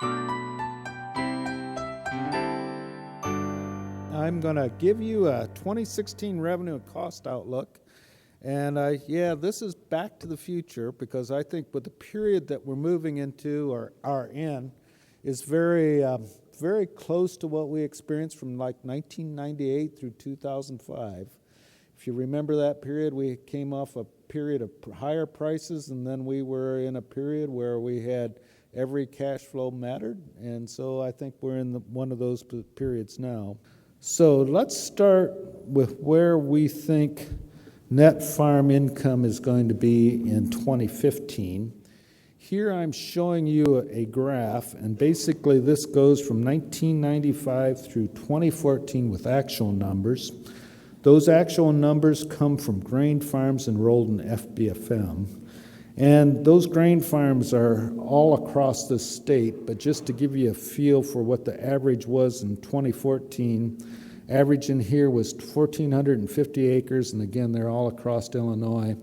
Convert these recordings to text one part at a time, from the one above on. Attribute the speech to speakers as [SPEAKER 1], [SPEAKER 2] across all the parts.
[SPEAKER 1] I'm going to give you a 2016 revenue and cost outlook. And this is back to the future, because I think with the period that we're moving into or are in is very close to what we experienced from like 1998 through 2005. If you remember that period, we came off a period of higher prices, and then we were in a period where we had every cash flow mattered. And so I think we're in one of those periods now. So let's start with where we think net farm income is going to be in 2015. Here I'm showing you a graph, and basically this goes from 1995 through 2014 with actual numbers. Those actual numbers come from grain farms enrolled in FBFM. And those grain farms are all across the state, but just to give you a feel for what the average was in 2014, average in here was 1,450 acres, and again, they're all across Illinois.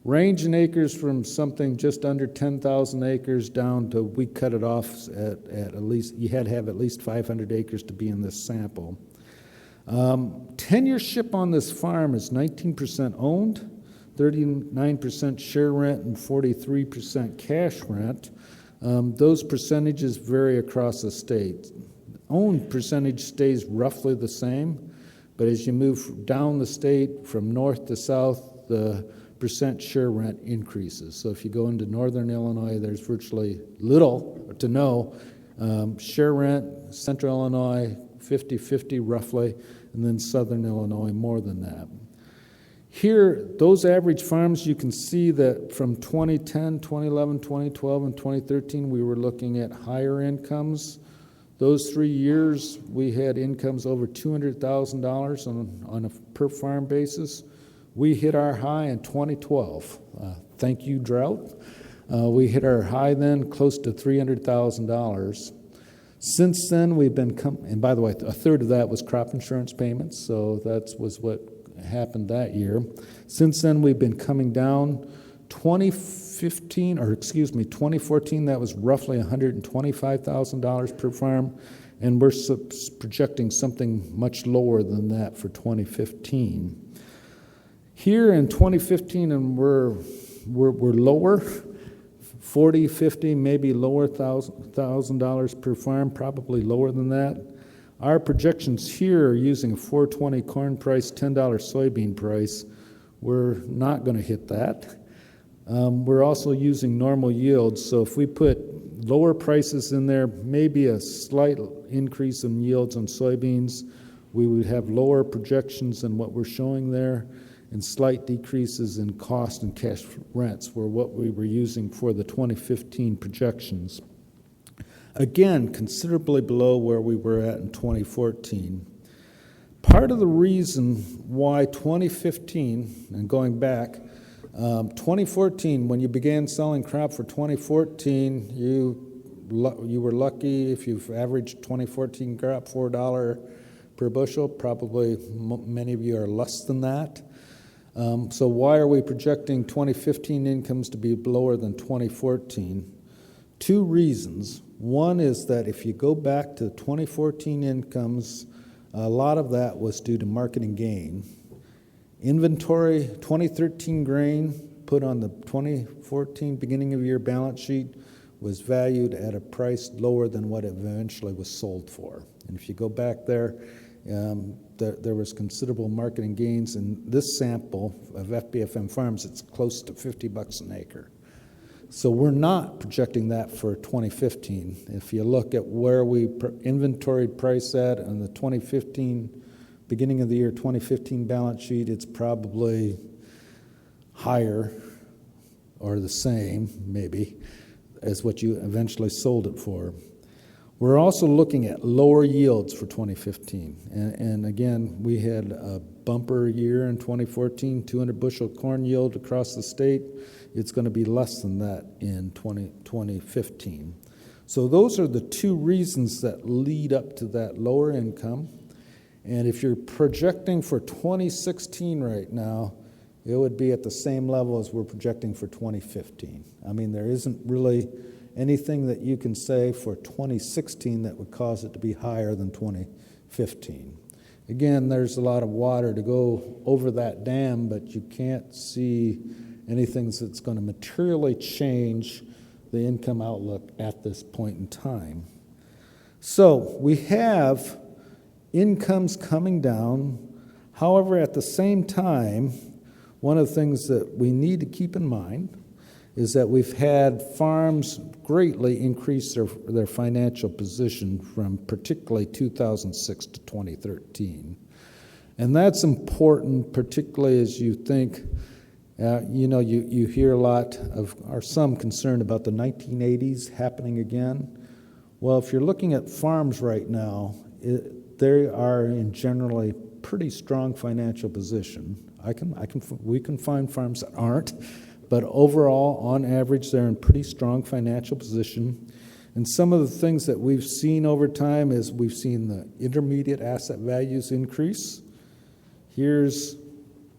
[SPEAKER 1] Range in acres from something just under 10,000 acres down to, we cut it off at least, you had to have at least 500 acres to be in this sample. Tenureship on this farm is 19% owned, 39% share rent, and 43% cash rent. Those percentages vary across the state. Owned percentage stays roughly the same, but as you move down the state from north to south, the percent share rent increases. So if you go into northern Illinois, there's virtually little to no share rent. Central Illinois, 50-50 roughly, and then southern Illinois more than that. Here, those average farms, you can see that from 2010, 2011, 2012, and 2013, we were looking at higher incomes. Those 3 years, we had incomes over $200,000 on a per farm basis. We hit our high in 2012. Thank you, drought. We hit our high then, close to $300,000. Since then, we've been and by the way, a third of that was crop insurance payments, so that was what happened that year. Since then, we've been coming down. 2014, that was roughly $125,000 per farm, and we're projecting something much lower than that for 2015. Here in 2015, and we're lower, 40, 50, maybe lower $1,000 per farm, probably lower than that. Our projections here are using a $4.20 corn price, $10 soybean price. We're not going to hit that. We're also using normal yields, so if we put lower prices in there, maybe a slight increase in yields on soybeans, we would have lower projections than what we're showing there, and slight decreases in cost and cash rents were what we were using for the 2015 projections. Again, considerably below where we were at in 2014. Part of the reason why 2015, and going back, 2014, when you began selling crop for 2014, you were lucky if you've averaged 2014 crop $4 per bushel. Probably many of you are less than that. So why are we projecting 2015 incomes to be lower than 2014? Two reasons. One is that if you go back to 2014 incomes, a lot of that was due to marketing gain. Inventory, 2013 grain put on the 2014 beginning of year balance sheet was valued at a price lower than what it eventually was sold for. And if you go back there, there was considerable marketing gains. In this sample of FBFM farms, it's close to $50 an acre. So we're not projecting that for 2015. If you look at where we inventoried price at on the 2015, beginning of the year 2015 balance sheet, it's probably higher or the same, maybe, as what you eventually sold it for. We're also looking at lower yields for 2015. And again, we had a bumper year in 2014, 200 bushel corn yield across the state. It's going to be less than that in 2015. So those are the two reasons that lead up to that lower income. And if you're projecting for 2016 right now, it would be at the same level as we're projecting for 2015. I mean, there isn't really anything that you can say for 2016 that would cause it to be higher than 2015. Again, there's a lot of water to go over that dam, but you can't see anything that's going to materially change the income outlook at this point in time. So we have incomes coming down. However, at the same time, one of the things that we need to keep in mind is that we've had farms greatly increase their financial position from particularly 2006 to 2013. And that's important, particularly as you think, you hear a lot of, or some concern about the 1980s happening again. Well, if you're looking at farms right now, they are in generally pretty strong financial position. We can find farms that aren't, but overall, on average, they're in pretty strong financial position. And some of the things that we've seen over time is we've seen the intermediate asset values increase. Here's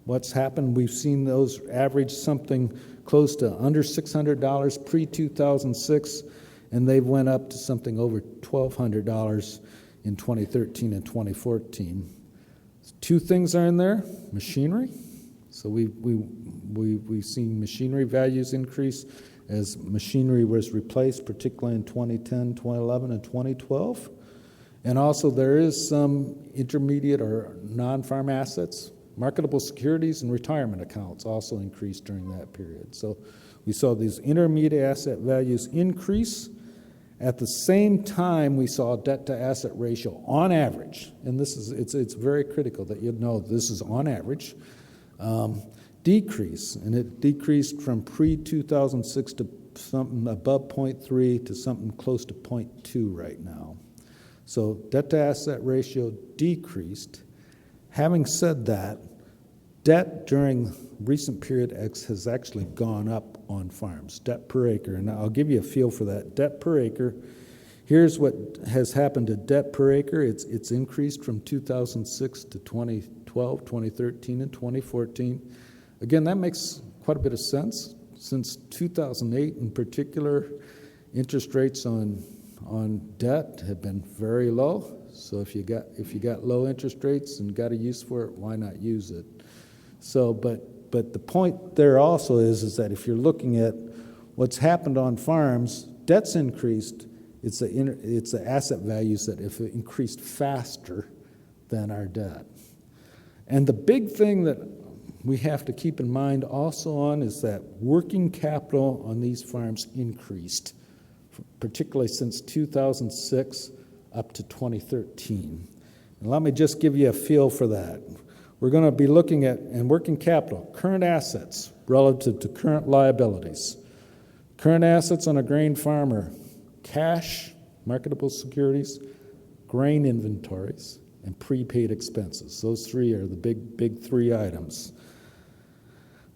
[SPEAKER 1] what's happened. We've seen those average something close to under $600 pre-2006, and they've went up to something over $1,200 in 2013 and 2014. Two things are in there: machinery. So we've seen machinery values increase as machinery was replaced, particularly in 2010, 2011, and 2012. And also there is some intermediate or non-farm assets, marketable securities, and retirement accounts also increased during that period. So we saw these intermediate asset values increase. At the same time, we saw debt-to-asset ratio on average, and it's very critical that you know this is on average, decrease, and it decreased from pre-2006 to something above 0.3 to something close to 0.2 right now. So debt-to-asset ratio decreased. Having said that, debt during recent period X has actually gone up on farms, debt per acre, and I'll give you a feel for that. Debt per acre, here's what has happened to debt per acre. It's increased from 2006 to 2012, 2013, and 2014. Again, that makes quite a bit of sense. Since 2008 in particular, interest rates on debt have been very low. So if you got low interest rates and got a use for it, why not use it? So, but the point there also is that if you're looking at what's happened on farms, debt's increased. It's the asset values that have increased faster than our debt. And the big thing that we have to keep in mind also on is that working capital on these farms increased, particularly since 2006 up to 2013. And let me just give you a feel for that. We're going to be looking at, in working capital, current assets relative to current liabilities. Current assets on a grain farm are cash, marketable securities, grain inventories, and prepaid expenses. Those three are the big three items.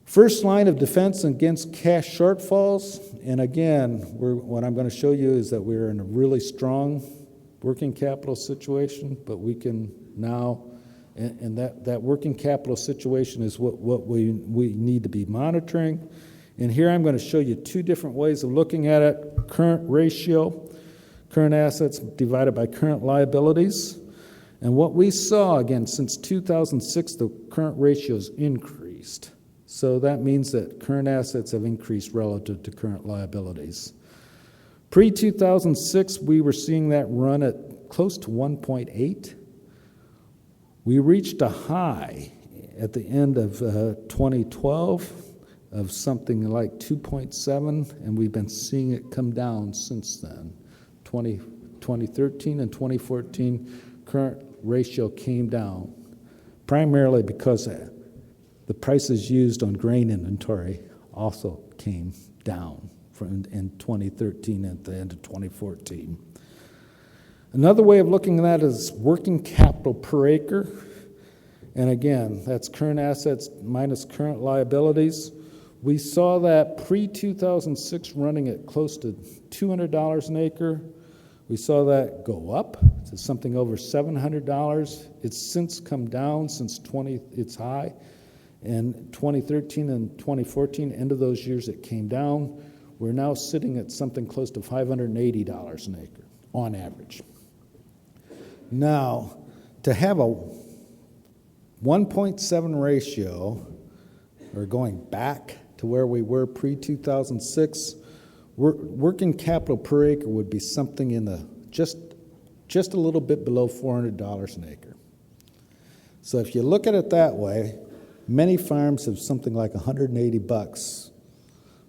[SPEAKER 1] First line of defense against cash shortfalls, and again, what I'm going to show you is that we're in a really strong working capital situation, but we can now, and that working capital situation is what we need to be monitoring. And here I'm going to show you two different ways of looking at it. Current ratio, current assets divided by current liabilities. And what we saw, again, since 2006, the current ratio's increased. So that means that current assets have increased relative to current liabilities. Pre-2006, we were seeing that run at close to 1.8. We reached a high at the end of 2012 of something like 2.7, and we've been seeing it come down since then. 2013 and 2014, current ratio came down, primarily because the prices used on grain inventory also came down in 2013 at the end of 2014. Another way of looking at that is working capital per acre. And again, that's current assets minus current liabilities. We saw that pre-2006 running at close to $200 an acre. We saw that go up to something over $700. It's since come down since its high. In 2013 and 2014, end of those years, it came down. we're now sitting at something close to $580 an acre on average. Now, to have a 1.7 ratio, or going back to where we were pre-2006, working capital per acre would be something in the just a little bit below $400 an acre. So if you look at it that way, many farms have something like $180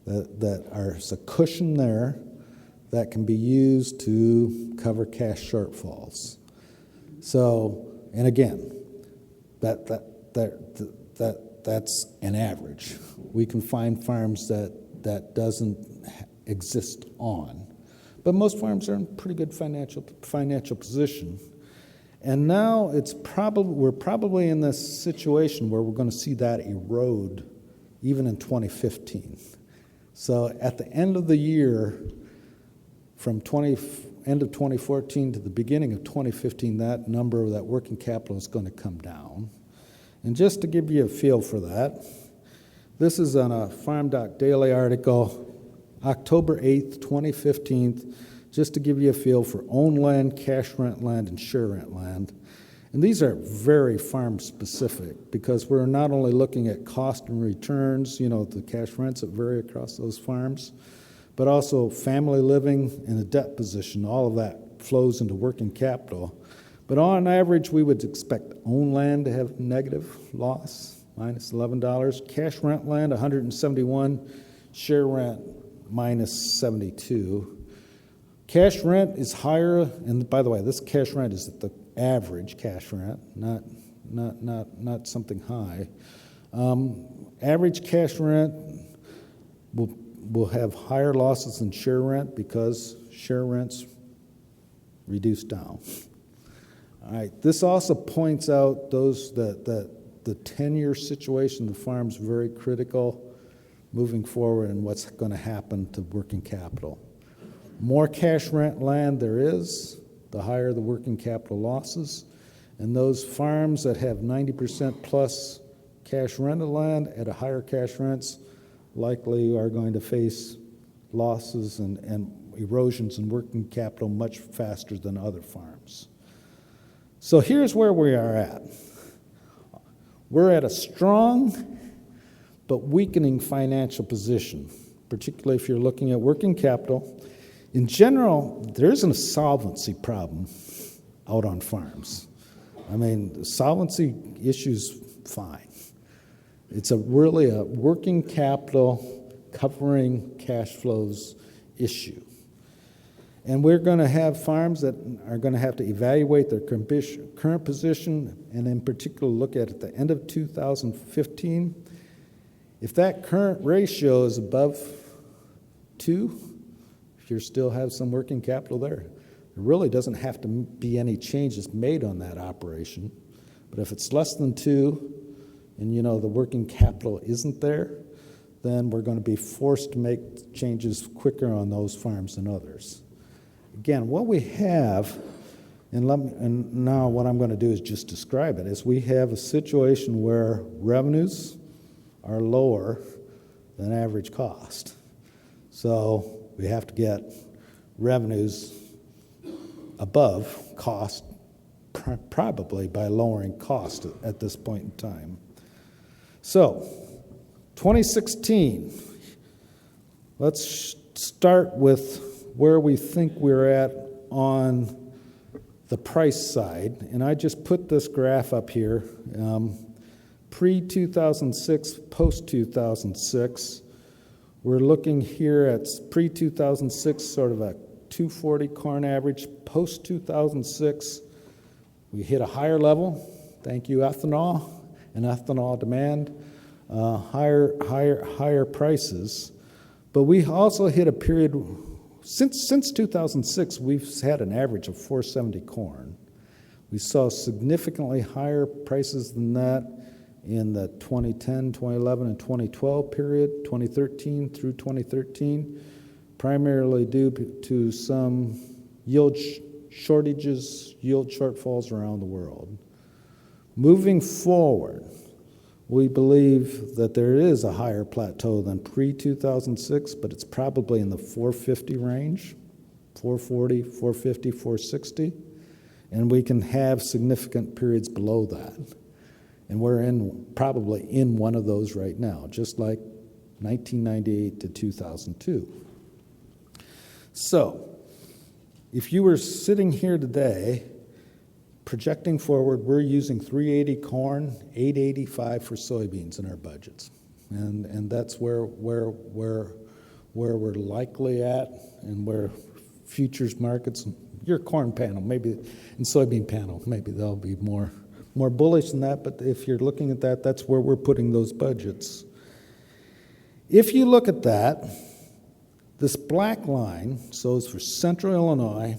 [SPEAKER 1] that are a cushion there that can be used to cover cash shortfalls. So, and again, that's an average. We can find farms that doesn't exist on, but most farms are in pretty good financial position. And now we're probably in this situation where we're going to see that erode even in 2015. So at the end of the year, from end of 2014 to the beginning of 2015, that number, that working capital is going to come down. And just to give you a feel for that, this is on a FarmDoc Daily article, October 8th, 2015, just to give you a feel for owned land, cash rent land, and share rent land. And these are very farm specific because we're not only looking at cost and returns, the cash rents that vary across those farms, but also family living and a debt position. All of that flows into working capital. But on average, we would expect owned land to have negative loss, minus $11, cash rent land, $171, share rent, minus $72. Cash rent is higher, and by the way, this cash rent is the average cash rent, not something high. Average cash rent will have higher losses than share rent because share rents reduce down. All right. This also points out that the 10-year situation of the farm's very critical moving forward and what's going to happen to working capital. More cash rent land there is, the higher the working capital losses. And those farms that have 90% plus cash rented land at a higher cash rents likely are going to face losses and erosions in working capital much faster than other farms. So here's where we are at. We're at a strong but weakening financial position, particularly if you're looking at working capital. In general, there isn't a solvency problem out on farms. I mean, the solvency issue's fine. It's really a working capital covering cash flows issue. And we're going to have farms that are going to have to evaluate their current position and in particular look at the end of 2015. If that current ratio is above 2, if you still have some working capital there, there really doesn't have to be any changes made on that operation. But if it's less than 2 and the working capital isn't there, then we're going to be forced to make changes quicker on those farms than others. Again, what we have, and now what I'm going to do is just describe it, is we have a situation where revenues are lower than average cost. So we have to get revenues above cost, probably by lowering cost at this point in time. So, 2016, let's start with where we think we're at on the price side. And I just put this graph up here, pre-2006, post-2006. We're looking here at pre-2006, sort of a 240 corn average. Post-2006, we hit a higher level. Thank you, ethanol and ethanol demand, higher prices. But we also hit a period, since 2006, we've had an average of 470 corn. We saw significantly higher prices than that in the 2010, 2011, and 2012 period, 2013 through 2013, primarily due to some yield shortages, yield shortfalls around the world. Moving forward, We believe that there is a higher plateau than pre-2006, but it's probably in the 450 range, 440, 450, 460, and we can have significant periods below that. And we're probably in one of those right now, just like 1998 to 2002. So, if you were sitting here today, projecting forward, we're using 380 corn, 885 for soybeans in our budgets, and that's where we're likely at, and where futures markets, your corn panel, maybe, and soybean panel, maybe they'll be more bullish than that. But if you're looking at that, that's where we're putting those budgets. If you look at that, this black line shows for Central Illinois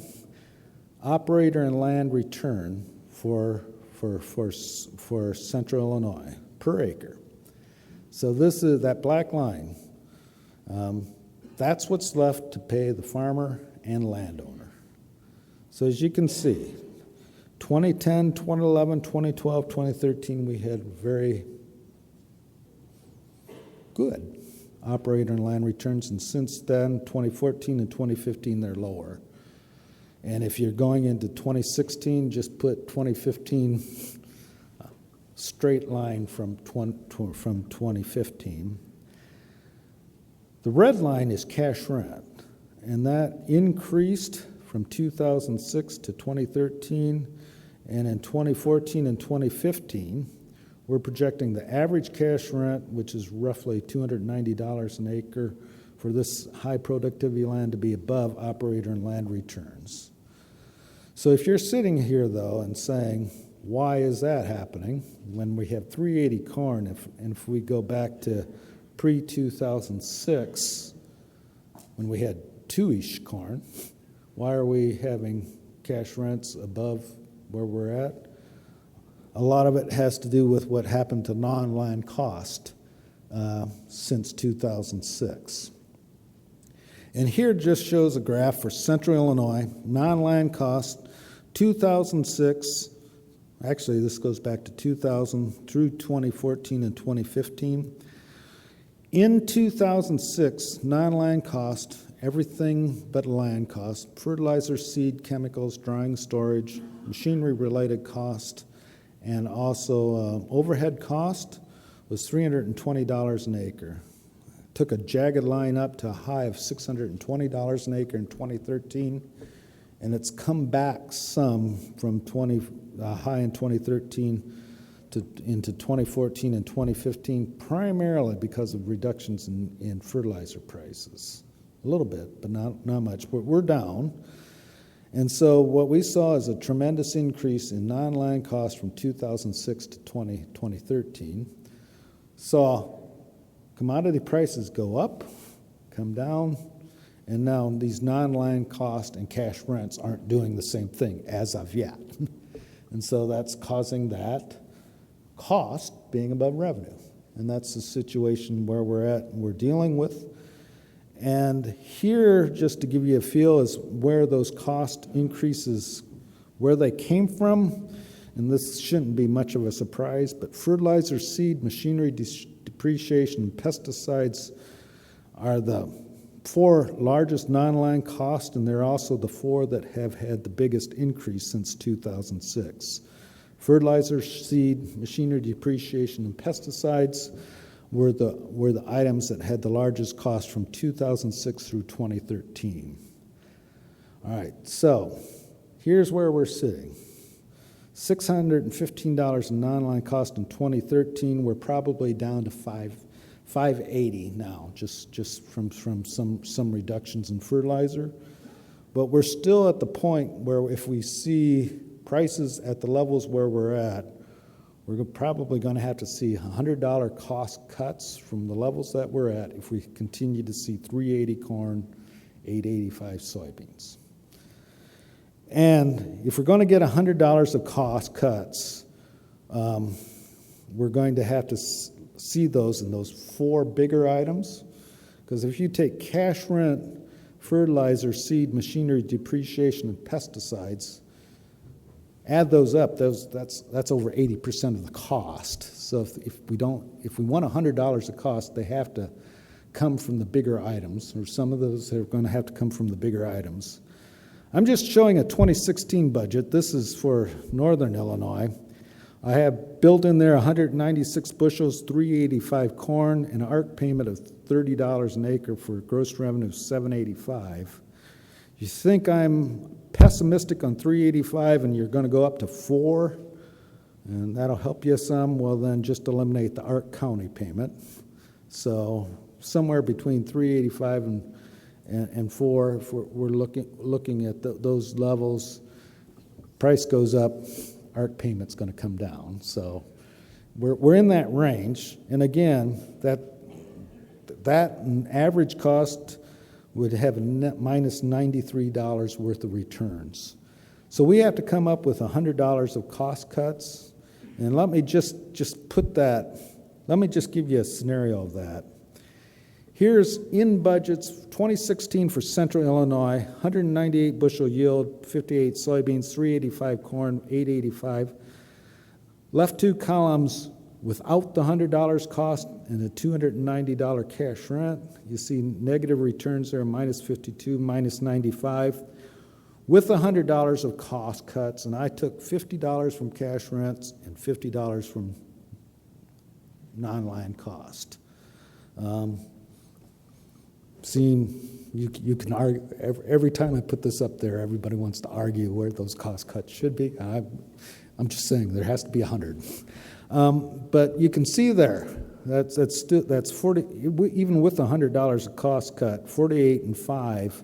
[SPEAKER 1] operator and land return for Central Illinois per acre. So this is that black line. That's what's left to pay the farmer and landowner. So as you can see, 2010, 2011, 2012, 2013, we had very good operator and land returns, and since then, 2014 and 2015, they're lower. And if you're going into 2016, just put 2015 straight line from 2015. The red line is cash rent, and that increased from 2006 to 2013, and in 2014 and 2015, we're projecting the average cash rent, which is roughly $290 an acre, for this high productivity land to be above operator and land returns. So if you're sitting here, though, and saying, why is that happening when we have 380 corn, and if we go back to pre-2006, when we had 2-ish corn, why are we having cash rents above where we're at? A lot of it has to do with what happened to non-land cost since 2006. And here just shows a graph for Central Illinois, non-land cost, 2006, actually this goes back to 2000 through 2014 and 2015. In 2006, non-land cost, everything but land cost, fertilizer, seed, chemicals, drying, storage, machinery-related cost, and also overhead cost was $320 an acre. Took a jagged line up to a high of $620 an acre in 2013, and it's come back some from high in 2013 into 2014 and 2015, primarily because of reductions in fertilizer prices. A little bit, but not much. But we're down. And so what we saw is a tremendous increase in non-land costs from 2006 to 2013. Saw commodity prices go up, come down, and now these non-land costs and cash rents aren't doing the same thing as of yet. And so that's causing that cost being above revenue. And that's the situation where we're at and we're dealing with. And here, just to give you a feel, is where those cost increases, where they came from. And this shouldn't be much of a surprise, but fertilizer, seed, machinery, depreciation, and pesticides are the 4 largest non-land costs, and they're also the 4 that have had the biggest increase since 2006. Fertilizer, seed, machinery, depreciation, and pesticides were the items that had the largest cost from 2006 through 2013. All right, so here's where we're sitting. $615 in non-line cost in 2013. We're probably down to $580 now, just from some reductions in fertilizer. But we're still at the point where if we see prices at the levels where we're at, we're probably going to have to see $100 cost cuts from the levels that we're at if we continue to see 380 corn, 885 soybeans. And if we're going to get $100 of cost cuts, we're going to have to see those in those 4 bigger items. Because if you take cash rent, fertilizer, seed, machinery, depreciation, and pesticides, Add those up, that's over 80% of the cost. So if we want $100 of cost, they have to come from the bigger items, or some of those are going to have to come from the bigger items. I'm just showing a 2016 budget. This is for Northern Illinois. I have built in there 196 bushels, 385 corn, and an ARC payment of $30 an acre for gross revenue of $785. You think I'm pessimistic on 385 and you're going to go up to 4, and that'll help you some? Well, then just eliminate the ARC County payment. So somewhere between 385 and 4, if we're looking at those levels, price goes up, ARC payment's going to come down. So we're in that range. And again, that average cost would have a net minus $93 worth of returns. So we have to come up with $100 of cost cuts. And let me just put that, let me just give you a scenario of that. Here's in budgets, 2016 for Central Illinois, 198 bushel yield, 58 soybeans, 385 corn, 885. Left two columns without the $100 cost and a $290 cash rent. You see negative returns there, minus 52, minus 95. With $100 of cost cuts, and I took $50 from cash rents and $50 from non-land cost. You can argue, every time I put this up there, everybody wants to argue where those cost cuts should be. I'm just saying there has to be 100. But you can see there, that's 40, even with $100 of cost cut, 48 and 5,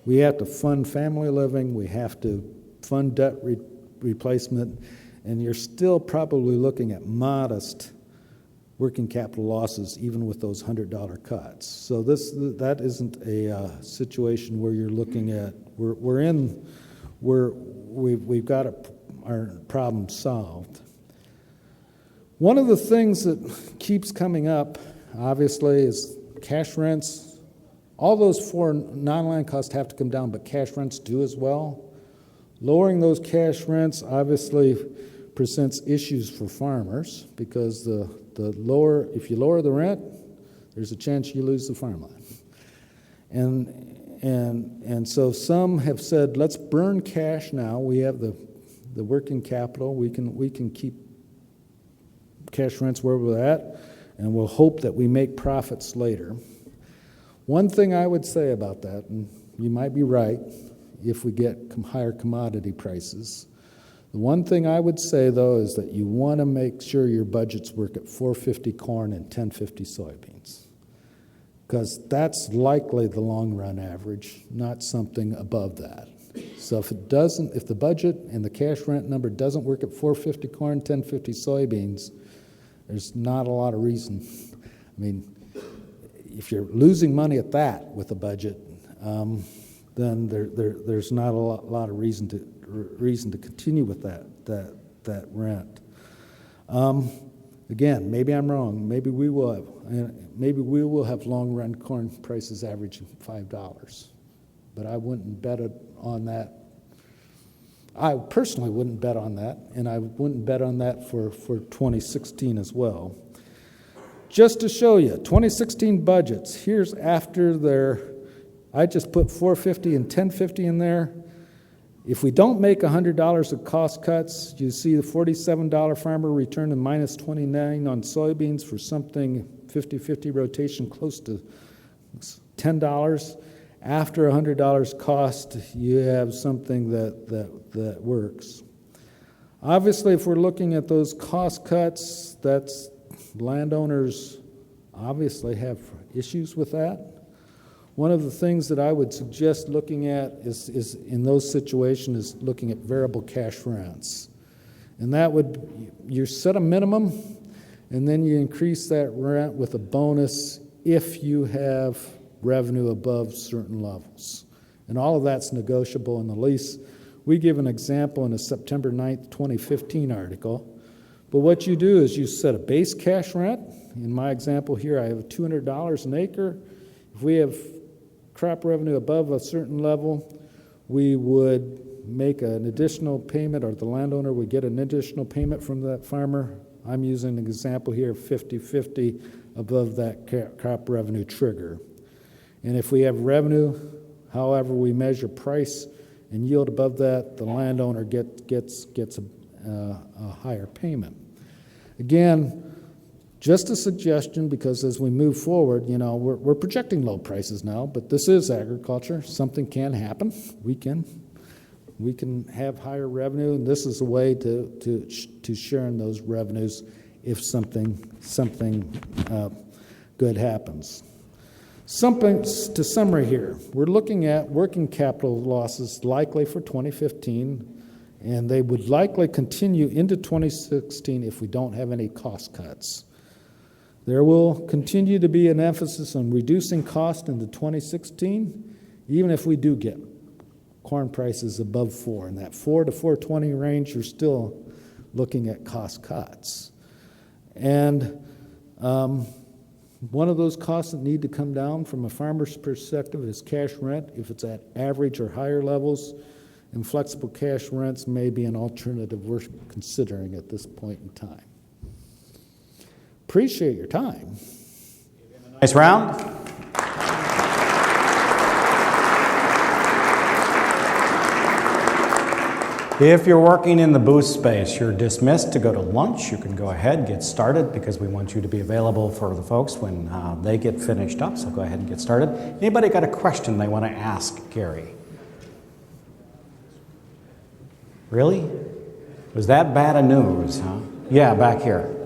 [SPEAKER 1] we have to fund family living, we have to fund debt replacement, and you're still probably looking at modest working capital losses even with those $100 cuts. So that isn't a situation where you're looking at, we've got our problem solved. One of the things that keeps coming up, obviously, is cash rents. All those 4 non-land costs have to come down, but cash rents do as well. Lowering those cash rents obviously presents issues for farmers because if you lower the rent, there's a chance you lose the farmland. And so some have said, let's burn cash now. We have the working capital. We can keep cash rents where we're at, and we'll hope that we make profits later. One thing I would say about that, and you might be right if we get higher commodity prices, the one thing I would say, though, is that you want to make sure your budgets work at $4.50 corn and $10.50 soybeans, because that's likely the long-run average, not something above that. So if the budget and the cash rent number doesn't work at $4.50 corn, $10.50 soybeans, there's not a lot of reason. I mean, if you're losing money at that with a budget, then there's not a lot of reason to continue with that rent. Again, maybe I'm wrong. Maybe we will have long-run corn prices averaging $5, but I wouldn't bet on that. I personally wouldn't bet on that, and I wouldn't bet on that for 2016 as well. Just to show you, 2016 budgets, here's after I just put $4.50 and $10.50 in there. If we don't make $100 of cost cuts, you see the $47 farmer return and minus 29 on soybeans for something 50-50 rotation close to $10. After $100 cost, you have something that works. Obviously, if we're looking at those cost cuts, landowners obviously have issues with that. One of the things that I would suggest looking at is in those situations is looking at variable cash rents. And that you set a minimum, and then you increase that rent with a bonus if you have revenue above certain levels. And all of that's negotiable in the lease. We give an example in a September 9th, 2015 article. But what you do is you set a base cash rent. In my example here, I have $200 an acre. If we have crop revenue above a certain level, we would make an additional payment, or the landowner would get an additional payment from that farmer. I'm using an example here of 50-50 above that crop revenue trigger. And if we have revenue, however we measure price and yield above that, the landowner gets a higher payment. Again, just a suggestion, because as we move forward, we're projecting low prices now, but this is agriculture. Something can happen. We can have higher revenue, and this is a way to share in those revenues if something good happens. Something to summary here. We're looking at working capital losses likely for 2015, and they would likely continue into 2016 if we don't have any cost cuts. There will continue to be an emphasis on reducing cost into 2016, even if we do get corn prices above 4. In that 4 to 4.20 range, you're still looking at cost cuts. And one of those costs that need to come down from a farmer's perspective is cash rent, if it's at average or higher levels, and flexible cash rents may be an alternative we're considering at this point in time. Appreciate your time.
[SPEAKER 2] Nice round. If you're working in the booth space, you're dismissed to go to lunch. You can go ahead and get started because we want you to be available for the folks when they get finished up. So go ahead and get started. Anybody got a question they want to ask Gary? Really? Was that bad a news, huh? Yeah, back here.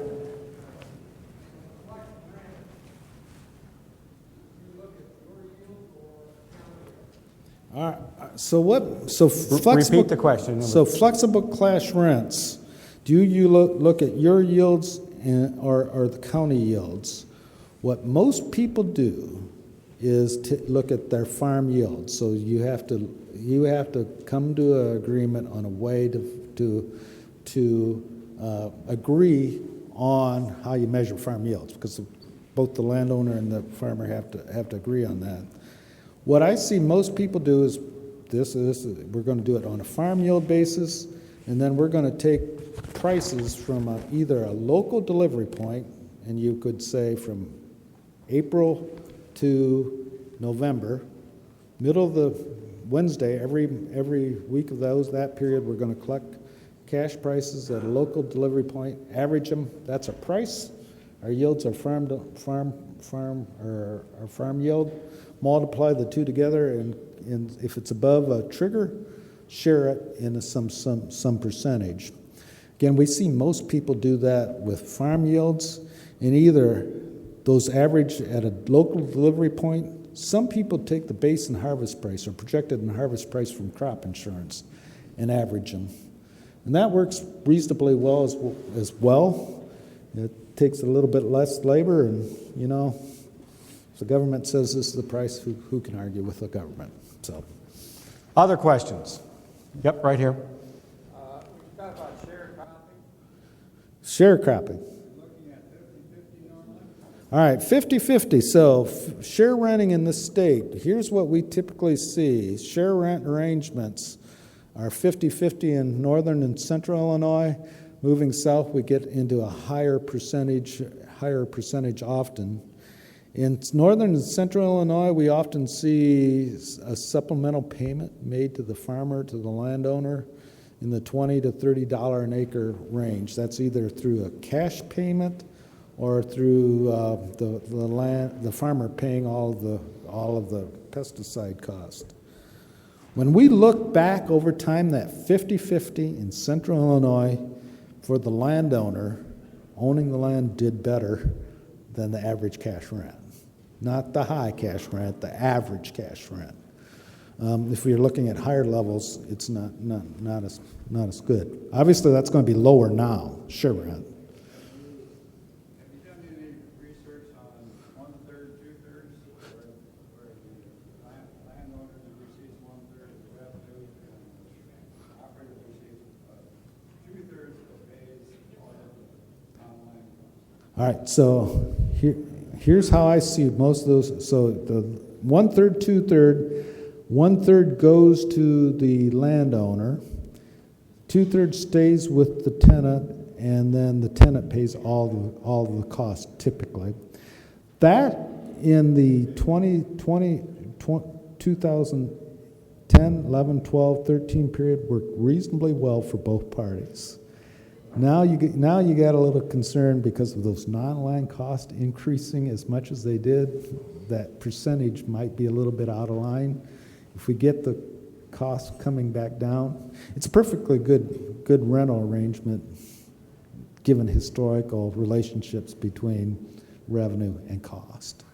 [SPEAKER 1] All right.
[SPEAKER 2] Repeat the question.
[SPEAKER 1] So flexible cash rents, do you look at your yields or the county yields? What most people do is to look at their farm yields. So you have to come to an agreement on a way to agree on how you measure farm yields, because both the landowner and the farmer have to agree on that. What I see most people do is we're going to do it on a farm yield basis, and then we're going to take prices from either a local delivery point, and you could say from April to November, middle of the Wednesday, every week of that period, we're going to collect cash prices at a local delivery point, average them. That's our price. Our yields are farm yield. Multiply the two together, and if it's above a trigger, share it in some percentage. Again, we see most people do that with farm yields, and either those average at a local delivery point. Some people take the base and harvest price or projected and harvest price from crop insurance and average them. And that works reasonably well as well. It takes a little bit less labor, and if the government says this is the price, who can argue with the government? So,
[SPEAKER 2] other questions? Yep, right here.
[SPEAKER 3] We talked about sharecropping.
[SPEAKER 1] Sharecropping.
[SPEAKER 3] Looking at 50-50 normally.
[SPEAKER 1] All right, 50-50. So share renting in this state, here's what we typically see. Share rent arrangements are 50-50 in northern and central Illinois. Moving south, we get into a higher percentage often. In northern and central Illinois, we often see a supplemental payment made to the farmer, to the landowner, in the $20 to $30 an acre range. That's either through a cash payment or through the farmer paying all of the pesticide cost. When we look back over time, that 50-50 in central Illinois for the landowner, owning the land did better than the average cash rent. Not the high cash rent, the average cash rent. If we're looking at higher levels, it's not as good. Obviously, that's going to be lower now, share rent.
[SPEAKER 3] Have you done any research on 1/3, 2/3, where the landowner receives 1/3 of the revenue and the operator receives 2/3 that pays all of the non-land costs?
[SPEAKER 1] All right, so here's how I see most of those. So the 1/3, 2/3, 1/3 goes to the landowner, 2/3 stays with the tenant, and then the tenant pays all the costs typically. That in the 2010, 11, 12, 13 period worked reasonably well for both parties. Now you got a little concerned because of those non-land costs increasing as much as they did. That percentage might be a little bit out of line. If we get the costs coming back down, it's a perfectly good rental arrangement given historical relationships between revenue and cost.